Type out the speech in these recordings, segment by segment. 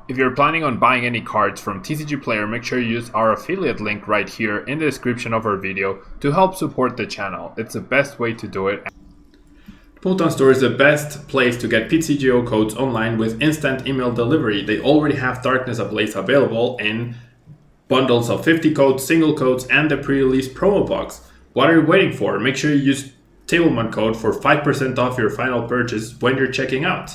If you're planning on buying any cards from TCG Player, make sure you use our affiliate link right here in the description of our video to help support the channel. It's the best way to do it. Pokémon Store is the best place to get PTGO codes online with instant email delivery. They already have Darkness Ablaze available in bundles of 50 codes, single codes, and the pre-release promo box. What are you waiting for? Make sure you use Tablemon code for 5% off your final purchase when you're checking out.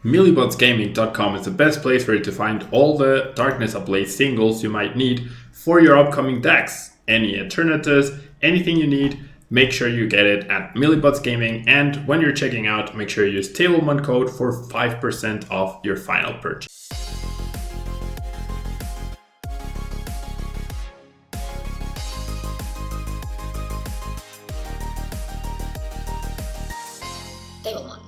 MillibotsGaming.com is the best place for you to find all the Darkness Ablaze singles you might need for your upcoming decks. Any alternatives, anything you need, make sure you get it at Millibots Gaming, and when you're checking out, make sure you use Tablemon code for 5% off your final purchase. Tablemon.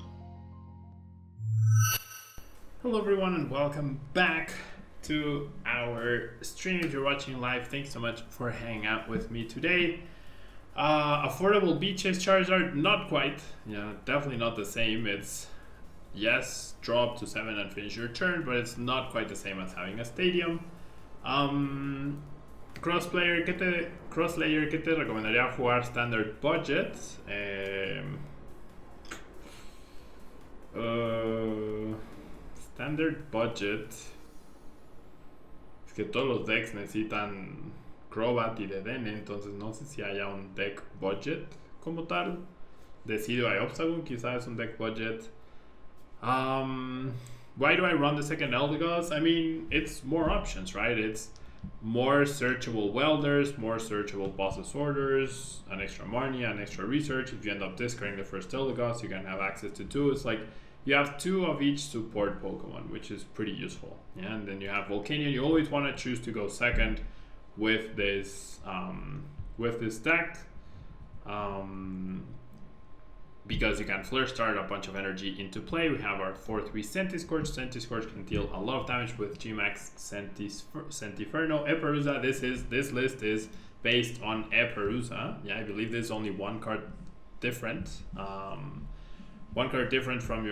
Hello everyone and welcome back to our stream. If you're watching live, thanks so much for hanging out with me today. Affordable beaches Charizard, not quite. Yeah, definitely not the same. It's, yes, drop to 7 and finish your turn, but it's not quite the same as having a stadium. Crosslayer, ¿qué te recomendaría jugar standard budget? Standard budget. Es que todos los decks necesitan Crobat y Dedenne, entonces no sé si haya un deck budget como tal. Decido a Obstagoon, quizás es un deck budget. Why do I run the second Eldegoss? I mean, it's more options, right? It's more searchable welders, more searchable bosses orders, an extra Marnie, an extra research. If you end up discarding the first Eldegoss, you can have access to two. It's like you have two of each support Pokemon, which is pretty useful. Yeah, and then you have Volcanion. You always want to choose to go second with this deck, because you can Flare Start a bunch of energy into play. We have our 4/3 Centiskorch. Centiskorch can deal a lot of damage with GMAX Sentiferno. Eperusa. This list is based on Eperusa. Yeah, I believe there's only one card different. One card different from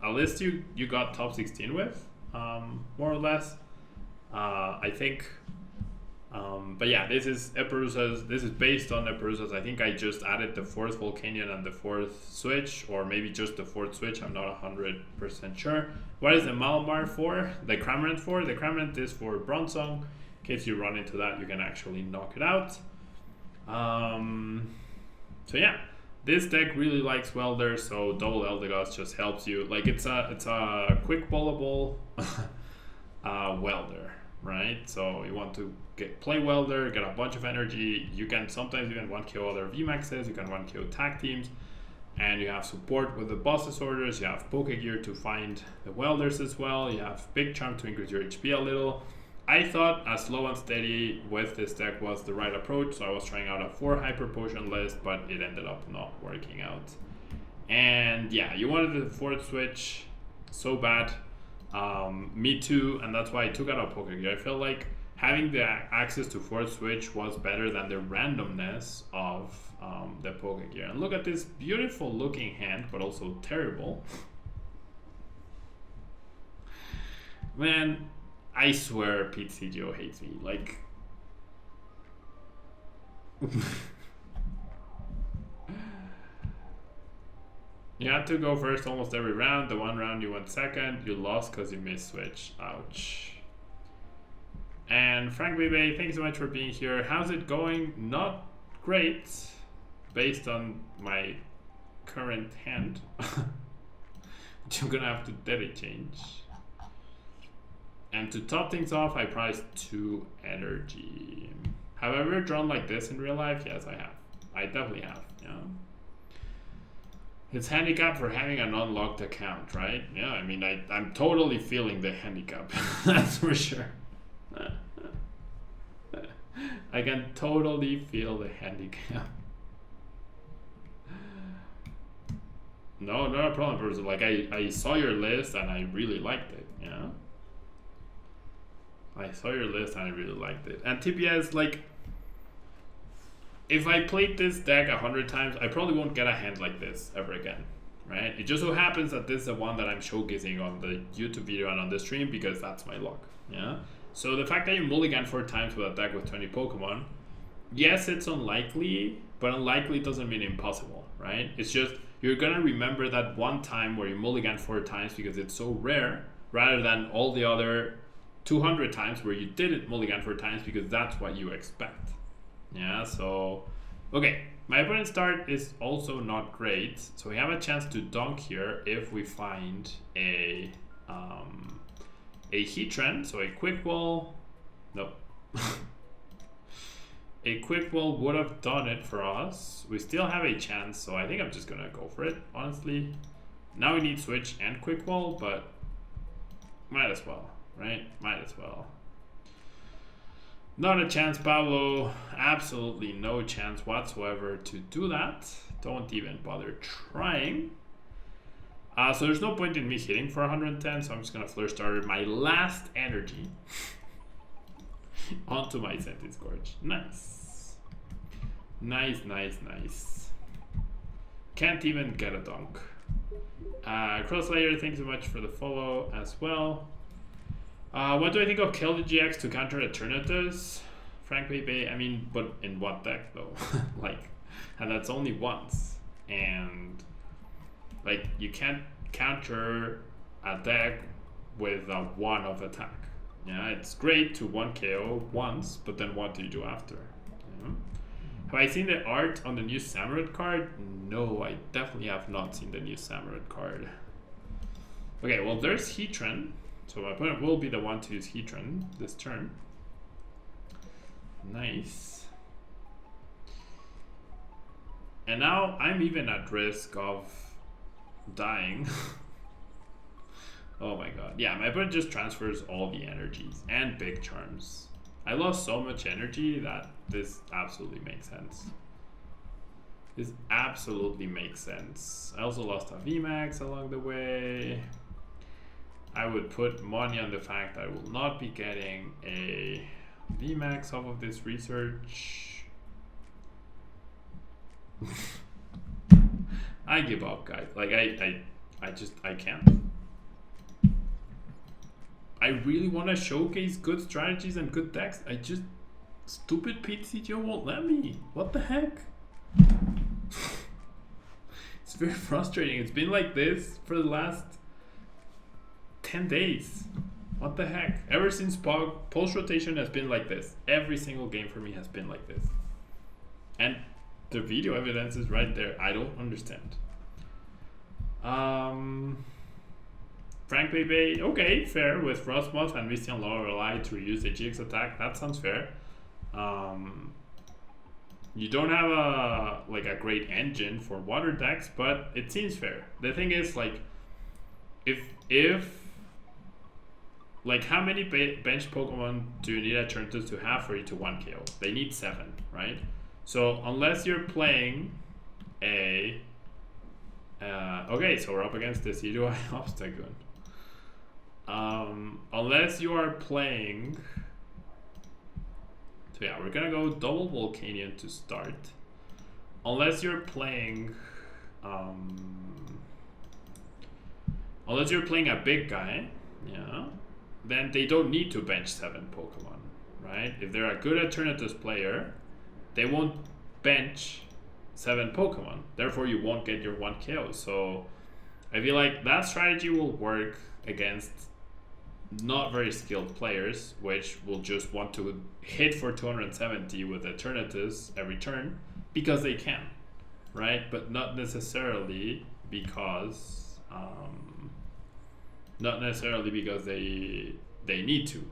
a list you got top 16 with, more or less. I think. But yeah, this is Eperusa's. This is based on Eperusa's. I think I just added the 4th Volcanion and the 4th switch, or maybe just the 4th switch. I'm not 100% sure. What is the Malamar for? The Cramorant for? The Cramorant is for Bronzong. In case you run into that, you can actually knock it out. So yeah, this deck really likes Welder, so double Eldegoss just helps you. Like it's a quick ballable Welder, right? So you want to play Welder, get a bunch of energy. You can sometimes even 1-KO other VMAXs, you can 1-KO tag teams, and you have support with the bosses orders. You have Pokégear to find the welders as well. You have Big Charm to increase your HP a little. I thought a slow and steady with this deck was the right approach, so I was trying out a 4 Hyper Potion list, but it ended up not working out. And yeah, you wanted the 4th switch so bad. Me too, and that's why I took out a Pokégear. I felt like having the access to 4th switch was better than the randomness of the Pokégear. And look at this beautiful looking hand, but also terrible. Man, I swear Pete CGO hates me. Like, you had to go first almost every round. The one round you went second, you lost because you missed switch. Ouch. And Frank Bebe, thank you so much for being here. How's it going? Not great, based on my current hand. You're gonna have to daily change. And to top things off, I priced 2 energy. Have I ever drawn like this in real life? Yes, I have. I definitely have. Yeah. It's handicap for having an unlocked account, right? Yeah, I mean, I'm totally feeling the handicap. That's for sure. I can totally feel the handicap. No, not a problem, person. Like I saw your list and I really liked it. Yeah. I saw your list and I really liked it. And TPS, like, if I played this deck 100 times, I probably won't get a hand like this ever again, right? It just so happens that this is the one that I'm showcasing on the YouTube video and on the stream because that's my luck, yeah? So the fact that you mulligan 4 times with a deck with 20 Pokemon, yes, it's unlikely, but unlikely doesn't mean impossible, right? It's just, you're gonna remember that one time where you mulligan 4 times because it's so rare, rather than all the other 200 times where you didn't mulligan 4 times because that's what you expect. Yeah, so, okay. My opponent's start is also not great, so we have a chance to dunk here if we find a Heatran, so a quick wall. Nope. A quick wall would have done it for us. We still have a chance, so I think I'm just gonna go for it, honestly. Now we need switch and quick wall, but might as well, right? Might as well. Not a chance, Pablo. Absolutely no chance whatsoever to do that. Don't even bother trying. So there's no point in me hitting for 110, so I'm just gonna Flare Starter my last energy onto my Centiskorch. Nice. Nice, nice, nice. Can't even get a dunk. Crosslayer, thanks so much for the follow as well. What do I think of Eldegoss to counter Eternatus? Frankly, I mean, but in what deck though? Like, and that's only once. And like, you can't counter a deck with a 1 of attack. Yeah, it's great to 1 KO once, but then what do you do after? Yeah. Have I seen the art on the new Samurott card? No, I definitely have not seen the new Samurott card. Okay, well, there's Heatran. So my opponent will be the one to use Heatran this turn. Nice. And now I'm even at risk of dying. Oh my god. Yeah, my opponent just transfers all the energies and big charms. I lost so much energy that this absolutely makes sense. This absolutely makes sense. I also lost a VMAX along the way. I would put money on the fact that I will not be getting a VMAX off of this research. I give up, guys. Like, I can't. I really want to showcase good strategies and good decks. Stupid TCG won't let me. What the heck? It's very frustrating. It's been like this for the last 10 days. What the heck? Ever since post rotation has been like this. Every single game for me has been like this. And the video evidence is right there. I don't understand. Frankly, okay, fair. With Frostmoth and Misty and Lorelei to reuse the GX attack, that sounds fair. You don't have a great engine for water decks, but it seems fair. The thing is, like, if like, how many bench Pokemon do you need a turn to have for you to 1 KO? They need 7, right? So unless you're playing a okay, so we're up against this Decidueye Obstagoon. Unless you are playing, so yeah, we're gonna go double Volcanion to start. Unless you're playing a big guy, yeah, then they don't need to bench 7 Pokemon, right? If they're a good alternatives player, they won't bench 7 Pokemon. Therefore, you won't get your 1 KO. So I feel like that strategy will work against not very skilled players, which will just want to hit for 270 with alternatives every turn because they can, right? But not necessarily because they need to,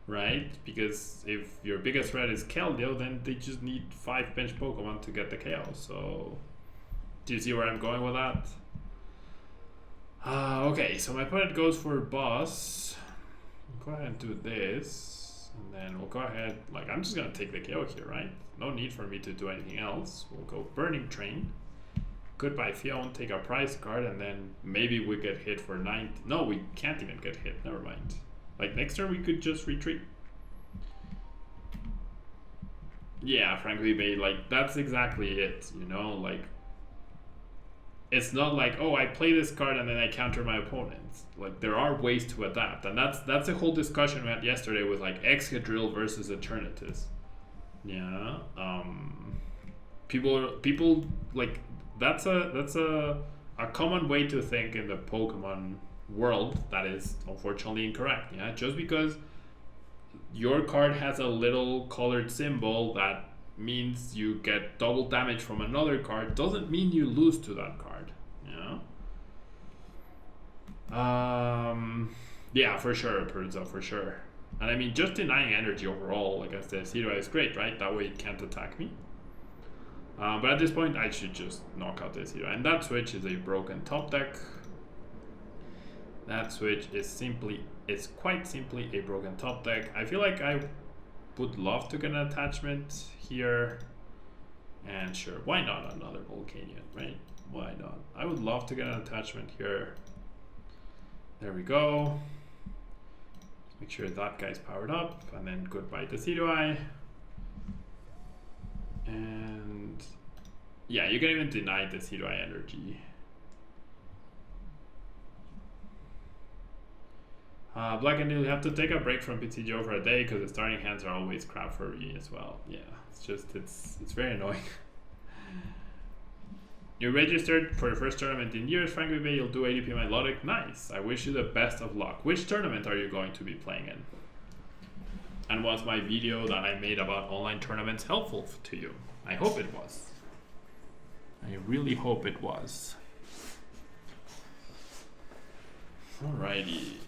right? Because if your biggest threat is Keldeo, then they just need 5 bench Pokemon to get the KO. So do you see where I'm going with that? Okay, so my opponent goes for boss. Go ahead and do this, and then we'll go ahead, like, I'm just gonna take the KO here, right? No need for me to do anything else. We'll go Burning Train. Goodbye Fion, take our prize card, and then maybe we get hit for 90. No, we can't even get hit, never mind. Like, next turn we could just retreat. Yeah, frankly, like, that's exactly it, you know, like, it's not like, oh, I play this card and then I counter my opponents. Like, there are ways to adapt, and that's a whole discussion we had yesterday with like Excadrill versus Eternatus. Yeah, people like that's a common way to think in the Pokemon world that is unfortunately incorrect. Yeah, just because your card has a little colored symbol that means you get double damage from another card doesn't mean you lose to that card. Yeah, for sure, Peruzza, for sure. And I mean, just denying energy overall against the Zero is great, right? That way it can't attack me. But at this point, I should just knock out the Zero. And that switch is a broken top deck. That switch is quite simply a broken top deck. I feel like I would love to get an attachment here. And sure, why not another Volcanion, right? Why not? I would love to get an attachment here. There we go. Make sure that guy's powered up, and then goodbye to Decidueye. And yeah, you can even deny the Decidueye energy. Black and Neil, you have to take a break from PTGO for a day because the starting hands are always crap for me as well. Yeah, it's very annoying. You registered for your first tournament in years, Frank Bay. You'll do ADP Melodic. Nice. I wish you the best of luck. Which tournament are you going to be playing in? And was my video that I made about online tournaments helpful to you? I hope it was. I really hope it was. Alrighty.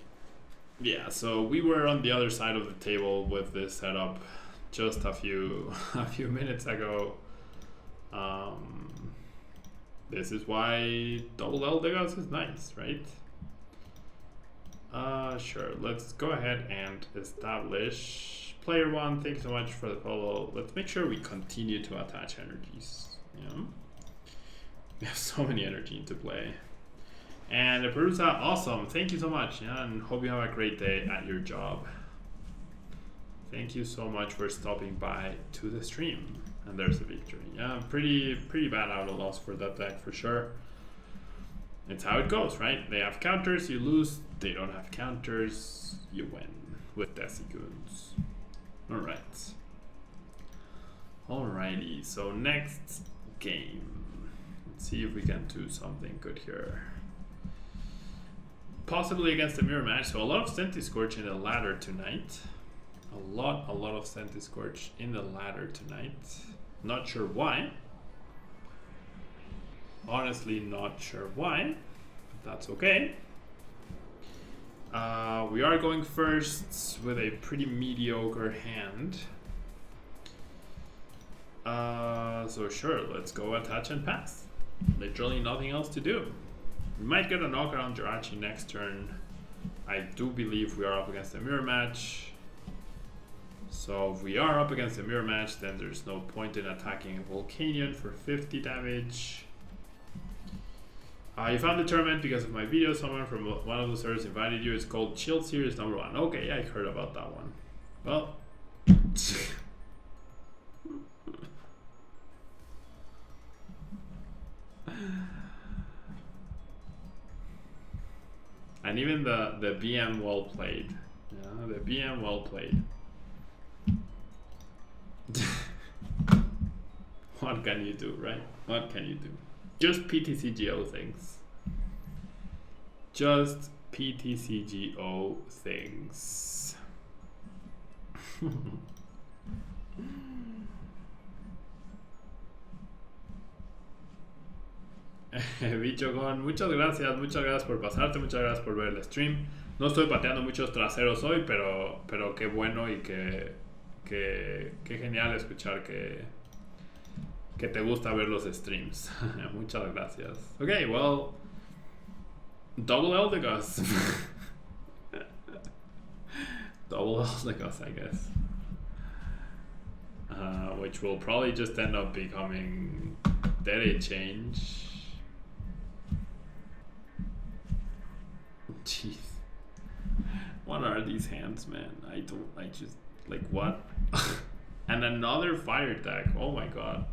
Yeah, so we were on the other side of the table with this setup just a few minutes ago. This is why double Eldegoss is nice, right? Sure, let's go ahead and establish player one. Thank you so much for the follow. Let's make sure we continue to attach energies. Yeah, we have so many energy into play. And Peruzza, awesome. Thank you so much. Yeah, and hope you have a great day at your job. Thank you so much for stopping by to the stream. And there's a victory. Yeah, pretty bad auto loss for that deck for sure. It's how it goes, right? They have counters, you lose. They don't have counters, you win with Decigoons. Alright. Alrighty, so next game. Let's see if we can do something good here. Possibly against the mirror match. So a lot of Centiskorch in the ladder tonight. A lot of Centiskorch in the ladder tonight. Not sure why. Honestly, not sure why. But that's okay. We are going first with a pretty mediocre hand. So sure, let's go attach and pass. Literally nothing else to do. We might get a knockout on Jirachi next turn. I do believe we are up against a mirror match. So if we are up against a mirror match, then there's no point in attacking a Volcanion for 50 damage. You found the tournament because of my video. Someone from one of the servers invited you. It's called Chill Series #1. Okay, I heard about that one. Well, and even the BM well played. Yeah, the BM well played. What can you do, right? What can you do? Just PTCGO things. Just PTCGO things. Bichocon, muchas gracias por pasarte, muchas gracias por ver el stream. No estoy pateando muchos traseros hoy, pero qué bueno y qué genial escuchar que te gusta ver los streams. Muchas gracias. Okay, well, double Eldegoss. Double Eldegoss, I guess. Which will probably just end up becoming DAA change. Jeez. What are these hands, man? I just, like, what? And another fire deck. Oh my god.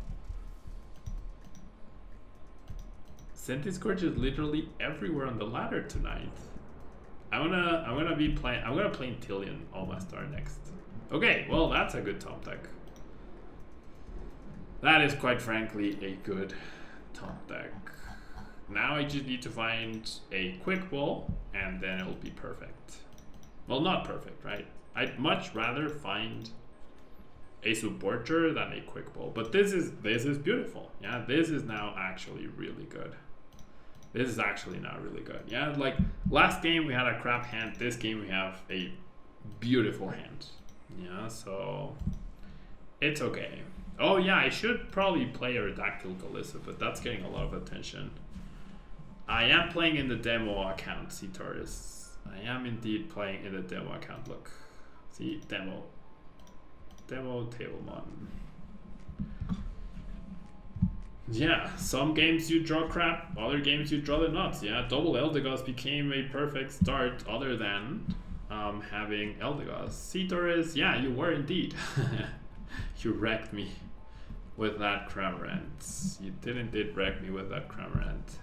Centiskorch is literally everywhere on the ladder tonight. I'm gonna play Tillion Almastar next. Okay, well that's a good top deck. That is quite frankly a good top deck. Now I just need to find a quick ball and then it'll be perfect. Well, not perfect, right? I'd much rather find a supporter than a quick ball, but this is beautiful. Yeah, this is now actually really good. This is actually now really good. Yeah, like last game we had a crap hand. This game we have a beautiful hand. Yeah, so it's okay. Oh yeah, I should probably play a Redactyl Galissa, but that's getting a lot of attention. I am playing in the demo account, see Taurus. I am indeed playing in the demo account. Look, see demo Tablemon. Yeah, some games you draw crap, other games you draw the nuts. Yeah, double Eldegoss became a perfect start other than having Eldegoss. See Taurus, yeah, you were indeed. You wrecked me with that Cramorant. You did wreck me with that Cramorant.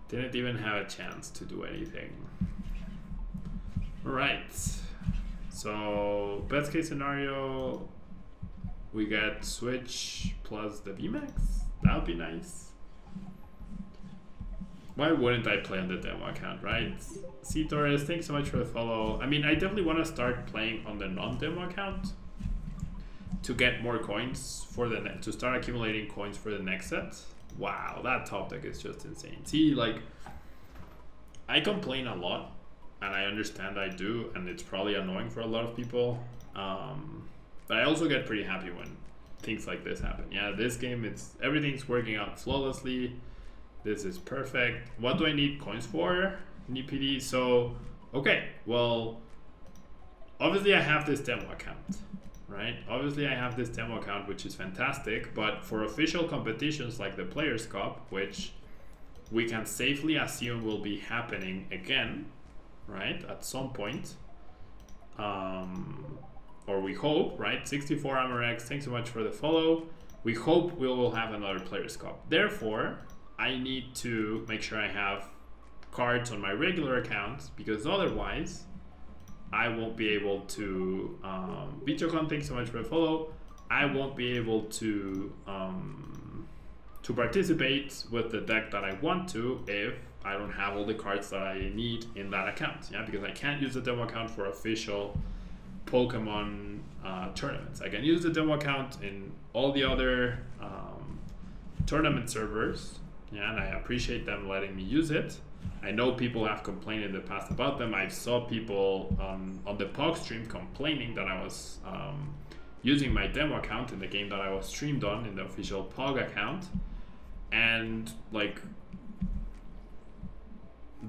Didn't even have a chance to do anything. Alright. So, best case scenario, we get Switch plus the VMAX. That would be nice. Why wouldn't I play on the demo account, right? C Torres, thanks so much for the follow. I mean, I definitely want to start playing on the non-demo account to get more coins for the to start accumulating coins for the next set. Wow, that top deck is just insane. See, like, I complain a lot, and I understand I do, and it's probably annoying for a lot of people. But I also get pretty happy when things like this happen. Yeah, this game, everything's working out flawlessly. This is perfect. What do I need coins for? Need PD. So, okay, well, obviously I have this demo account, right? Obviously I have this demo account, which is fantastic, but for official competitions like the Players' Cup, which we can safely assume will be happening again, right, at some point, or we hope, right? 64 Amorex, thanks so much for the follow. We hope we will have another Players' Cup. Therefore, I need to make sure I have cards on my regular account, because otherwise I won't be able to Vichocon, thanks so much for the follow. I won't be able to participate with the deck that I want to if I don't have all the cards that I need in that account. Yeah, because I can't use the demo account for official Pokemon tournaments. I can use the demo account in all the other tournament servers. Yeah, and I appreciate them letting me use it. I know people have complained in the past about them. I saw people on the Pog stream complaining that I was using my demo account in the game that I was streamed on in the official Pog account. And like,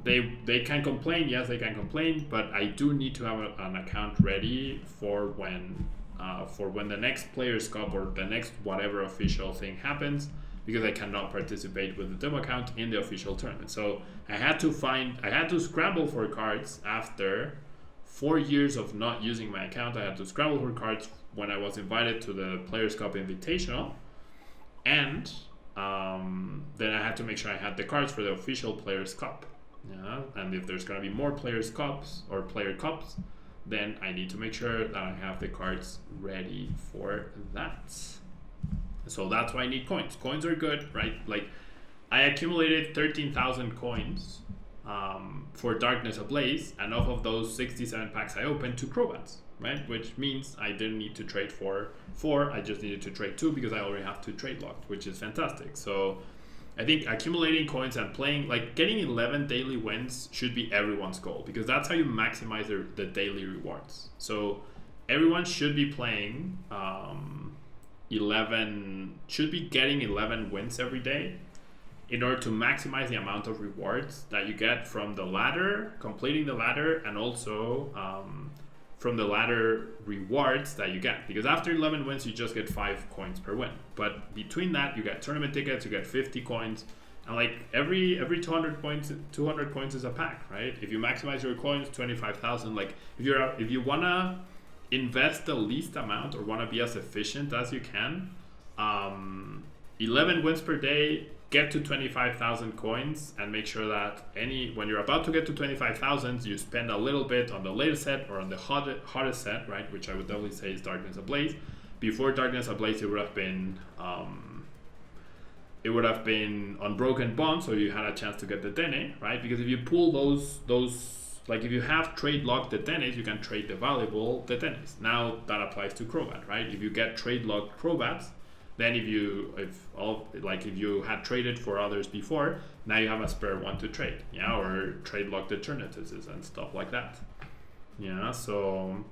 they can complain, yes, they can complain, but I do need to have an account ready for when the next Players' Cup or the next whatever official thing happens, because I cannot participate with the demo account in the official tournament. So I had to scramble for cards after 4 years of not using my account. I had to scramble for cards when I was invited to the Players' Cup Invitational, and then I had to make sure I had the cards for the official Players' Cup. Yeah, and if there's gonna be more Players' Cups or Player Cups, then I need to make sure that I have the cards ready for that. So that's why I need coins. Coins are good, right? Like, I accumulated 13,000 coins for Darkness Ablaze, and off of those 67 packs I opened 2 Crobats, right? Which means I didn't need to trade for 4, I just needed to trade 2 because I already have 2 trade locked, which is fantastic. So I think accumulating coins and playing, like getting 11 daily wins should be everyone's goal, because that's how you maximize the daily rewards. So everyone should be playing 11, should be getting 11 wins every day in order to maximize the amount of rewards that you get from the ladder, completing the ladder, and also from the ladder rewards that you get. Because after 11 wins, you just get 5 coins per win. But between that, you get tournament tickets, you get 50 coins, and like every 200 coins is a pack, right? If you maximize your coins, 25,000. Like if you wanna invest the least amount or want to be as efficient as you can, 11 wins per day get to 25,000 coins and make sure that when you're about to get to 25,000, you spend a little bit on the latest set or on the hottest set, right? Which I would definitely say is Darkness Ablaze. Before Darkness Ablaze, it would have been Unbroken Bond, so you had a chance to get the Dedenne, right? Because if you pull those like if you have trade locked Dedennes, you can trade the valuable Dedennes. Now that applies to Crobat, right? If you get trade locked Crobats, then if you had traded for others before, now you have a spare one to trade, yeah, or trade locked Eternituses and stuff like that. Yeah, so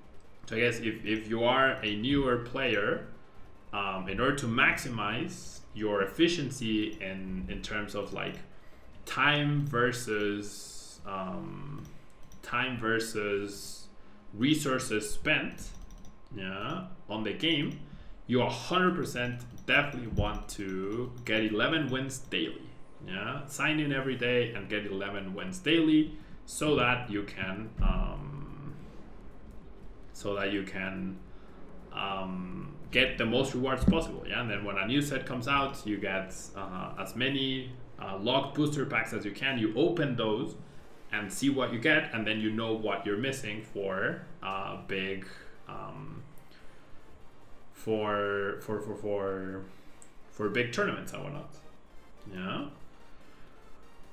I guess if you are a newer player, in order to maximize your efficiency in terms of like time versus resources spent, yeah, on the game, you 100% definitely want to get 11 wins daily. Yeah, sign in every day and get 11 wins daily, so that you can get the most rewards possible. Yeah, and then when a new set comes out, you get as many locked booster packs as you can. You open those and see what you get, and then you know what you're missing for big for big tournaments and whatnot. Yeah.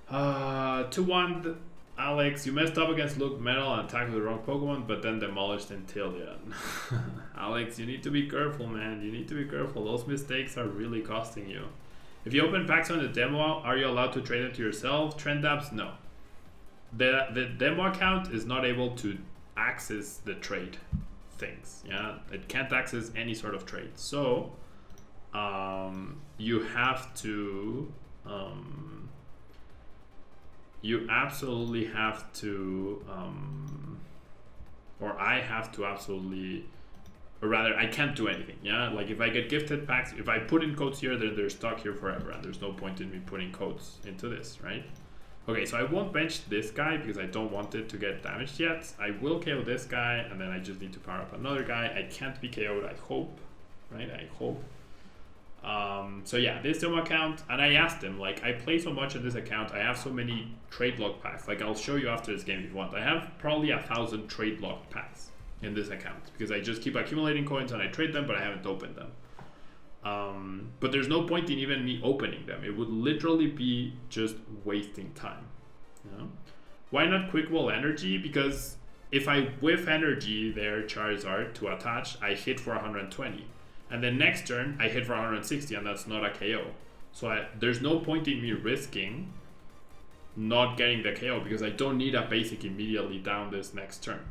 2-1 Alex, you messed up against Luke Metal and attacked with the wrong Pokemon, but then demolished Inteleon. Alex, you need to be careful, man. You need to be careful. Those mistakes are really costing you. If you open packs on the demo, are you allowed to trade it to yourself? Trend apps, no. The demo account is not able to access the trade things. Yeah, it can't access any sort of trade. So you have to you absolutely have to or I have to absolutely, or rather I can't do anything. Yeah, like if I get gifted packs, if I put in codes here, then they're stuck here forever, and there's no point in me putting codes into this, right? Okay, so I won't bench this guy because I don't want it to get damaged yet. I will KO this guy, and then I just need to power up another guy. I can't be KO'd, I hope, right? I hope. So yeah, this demo account, and I asked him, like, I play so much in this account, I have so many trade lock packs. Like, I'll show you after this game if you want. I have probably 1,000 trade locked packs in this account because I just keep accumulating coins and I trade them, but I haven't opened them. But there's no point in even me opening them. It would literally be just wasting time. You know? Why not Quick Wall Energy? Because if I whiff Energy there, Charizard, to attach, I hit for 120. And then next turn, I hit for 160, and that's not a KO. So there's no point in me risking not getting the KO because I don't need a basic immediately down this next turn.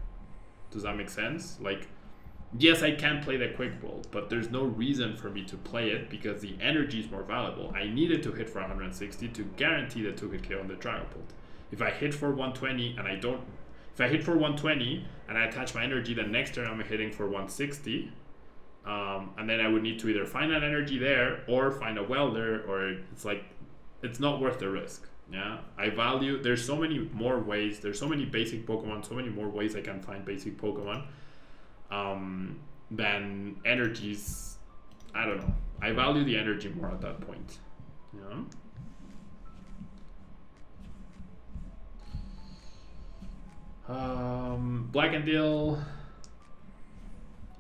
Does that make sense? Like, yes, I can play the Quick Ball, but there's no reason for me to play it because the energy is more valuable. I needed to hit for 160 to guarantee the 2-hit KO on the Dragapult. If I hit for 120 and if I hit for 120 and I attach my energy, the next turn I'm hitting for 160. And then I would need to either find an energy there or find a welder, or it's not worth the risk. Yeah, there's so many more ways, there's so many basic Pokemon, so many more ways I can find basic Pokemon than energies. I don't know, I value the energy more at that point. Yeah. Black and Deal.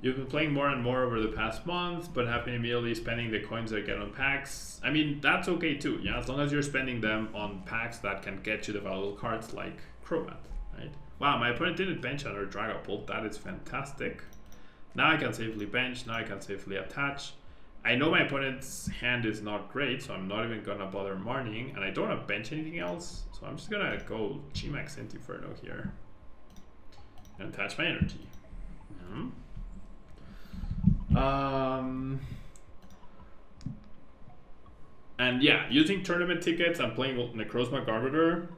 You've been playing more and more over the past month, but have been immediately spending the coins that get on packs. I mean, that's okay too, yeah, as long as you're spending them on packs that can get you the valuable cards like Crobat, right? Wow, my opponent didn't bench under Dragapult. That is fantastic. Now I can safely bench, now I can safely attach. I know my opponent's hand is not great, so I'm not even gonna bother Marning, and I don't want to bench anything else, so I'm just gonna go G-Max Inferno here and attach my energy. Yeah. And yeah, using tournament tickets and playing Necrozma Garbodor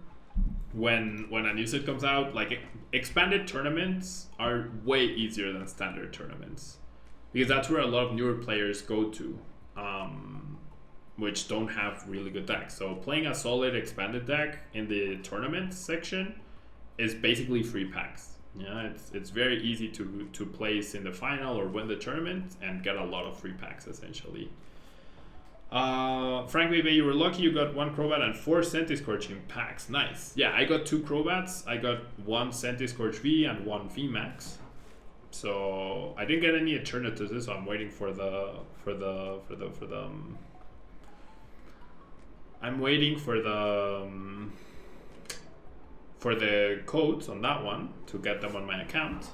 when a new set comes out, like expanded tournaments are way easier than standard tournaments because that's where a lot of newer players go to, which don't have really good decks. So playing a solid expanded deck in the tournament section is basically free packs. Yeah, it's very easy to place in the final or win the tournament and get a lot of free packs essentially. Frank Baby, you were lucky you got 1 Crobat and 4 Centiskorch in packs. Nice. Yeah, I got 2 Crobats. I got 1 Centiskorch V and 1 VMAX. So I didn't get any alternatives, so I'm waiting I'm waiting for the codes on that one to get them on my account.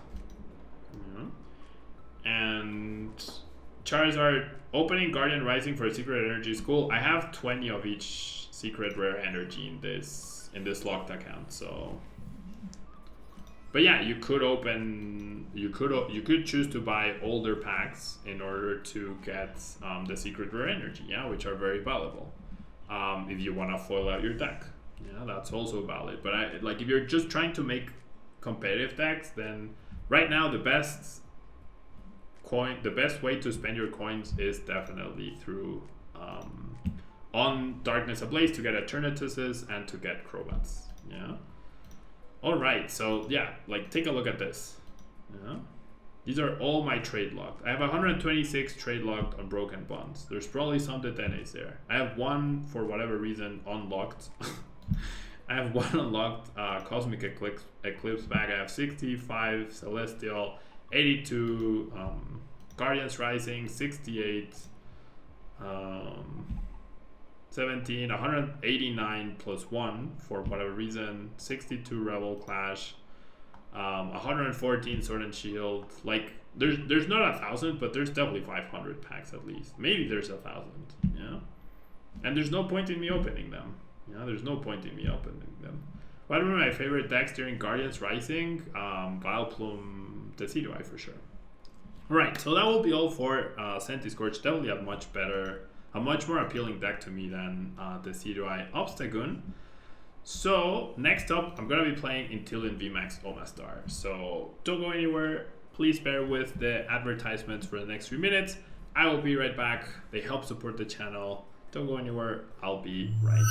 And Charizard opening Guardian Rising for a secret energy is cool. I have 20 of each secret rare energy in this locked account. So, but yeah, you could choose to buy older packs in order to get the secret rare energy, yeah, which are very valuable. If you want to foil out your deck, yeah, that's also valid. But if you're just trying to make competitive decks, then right now the best way to spend your coins is definitely through on Darkness Ablaze to get Eternatus's and to get Crobats. Yeah. All right. So yeah, take a look at this. Yeah. These are all my trade locked. I have 126 trade locked on Broken Bonds. There's probably some Dedennes there. I have one, for whatever reason, unlocked. I have one unlocked Cosmic Eclipse bag. I have 65 Celestial, 82 Guardians Rising, 68 17, 189 plus 1 for whatever reason, 62 Rebel Clash, 114 Sword and Shield. There's not 1,000, but there's definitely 500 packs at least. Maybe there's 1,000, yeah. And there's no point in me opening them. Yeah, there's no point in me opening them. What were my favorite decks during Guardians Rising? Vileplume, Decidueye for sure. Alright, so that will be all for Centiskorch. Definitely a much more appealing deck to me than Decidueye Obstagoon. So next up, I'm gonna be playing Inteleon VMAX Omastar. So don't go anywhere. Please bear with the advertisements for the next few minutes. I will be right back. They help support the channel. Don't go anywhere. I'll be right